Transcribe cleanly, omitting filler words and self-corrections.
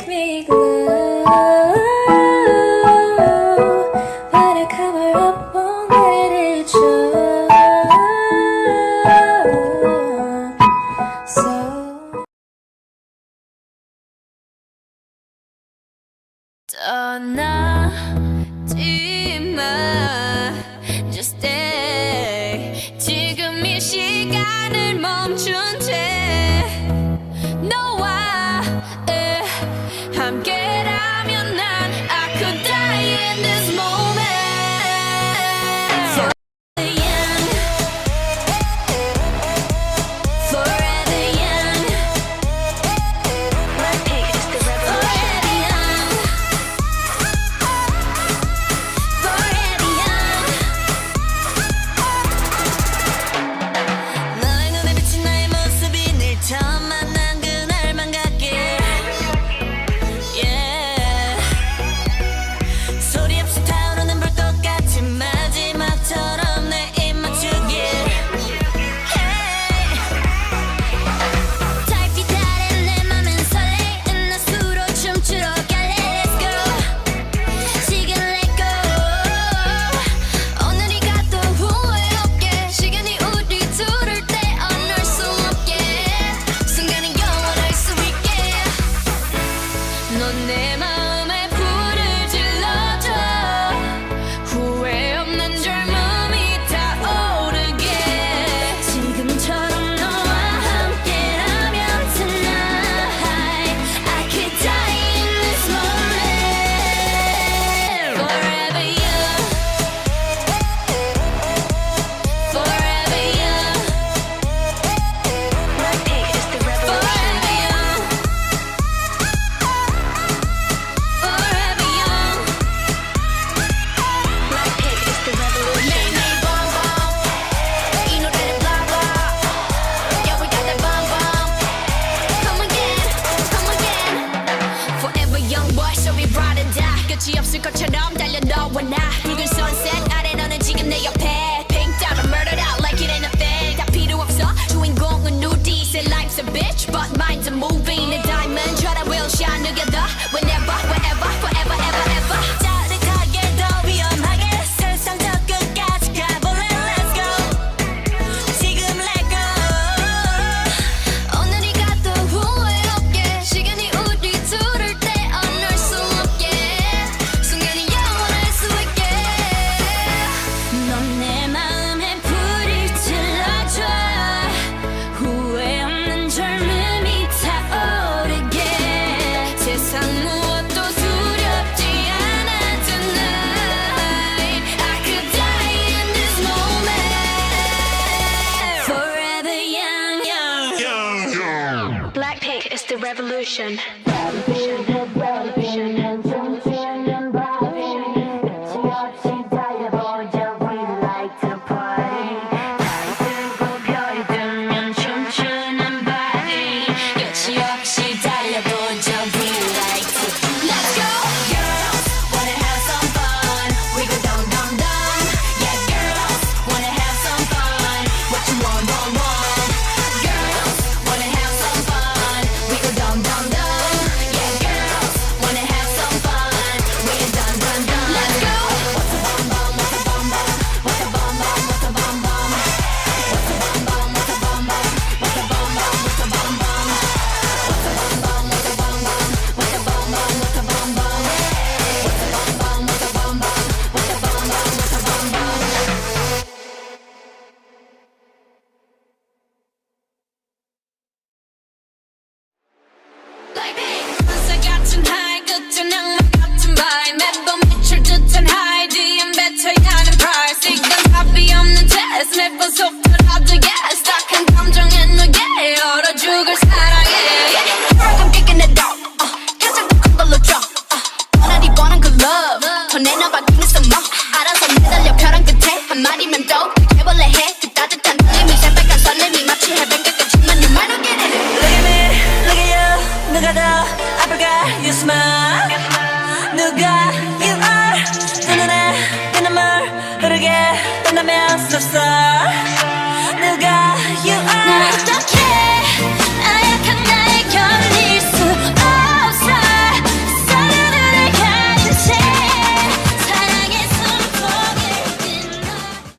me glow, but I cover up, won't let it show. So 떠나지 마, just stay. 지금 이 시간을 멈춘 채 너와 함께라면 난 I could die in this moment. Forever young, forever young. Blackpink is the revolution. Forever young, 너의 눈에 비친 나의 모습이 늘 처음 만난 그날만 같길. Yeah. 소리 없이 타오르는 불꽃 같이 마지막처럼 내 입 맞추길. Hey. 달빛 아래 내 맘은 설레는 낮수로 춤추러 갈래. Let's go. 지금 let go. 오늘이 가도 후회 없게 시간이 우리 둘을 떼어놓을 수 없게 순간은 영원할 수 있게. 넌 내 마음에 불을 질러줘. 후회 없는 젊음이 타오르게. 지금처럼 너와 함께라면 tonight I could die in this moment. Forever young, forever young. Blackpink is the revolution. Forever young, forever young. Blackpink is the revolution. Make me bomb bomb. 이 노래를 blah blah. Yeah, we got that bomb bomb. Come again, come again. Forever young boy, so we ride or die. 끝이 없을 것처럼 달려 너와 나. 붉은 sunset 아래 너는 지금 내 옆에. Pink dot, I'm murdered out like it ain't a thing. 다 필요 없어. 주인공은 누디. Say life's a bitch, but mine's a movie. 내 diamond처럼 we'll shine together. Whenever, wherever, forever, ever, ever. 짜릿하게 더 위험하게 세상 저 끝까지 가볼래. Let's go. 지금 let go. 오늘이 가도 후회 없게 시간이 우리 둘을 떼어놓을 수 없게 순간이 영원할 수 있게. 넌 내 마음에 불을 질러줘. 후회 없는 젊음이 타오르게. 세상 무엇도 두렵지 않아 tonight. I could die in this moment. Forever young, young. Blackpink is the revolution. 끝이 없이 달려보자, we like to. Let's go. Girls wanna have some fun. We go dumb dumb dumb. Yeah, girls wanna have some fun. What you want, want, want. Girls wanna have some fun. We go dumb dumb dumb. Yeah, girls wanna have some fun. We go dumb dumb dumb. Let's go. What's a bum bum? What's a bum bum? What's a bum bum? What's a bum bum? What's a bum bum? What's a bum bum? What's a bum bum? What's a bum bum? 불사 같은 high, 끝은 악마 같은 vibe. 매번 미칠 듯한 high, 뒤엔 뱉어야 하는 price. 이건 답이 없는 test, 매번 속더라도 yes. 딱한 감정에 너게 얼어 죽을 사랑해. I'm kicking it out, 가장 큰 걸로 drop. 원하리 원한 그 love, 더 내놔봐기는 some more. 알아서 매달려 벼랑 끝에 한마디면 또 해볼래 해. 그 따뜻한 떨림이 새빨간 설렘이 마치 해변 끝까지만 you might not get it. Look at me, look at you. 누가 더 아플까? You smile. 누가 you are. 두 눈에 그 눈물 흐르게 떠나면 섭섭.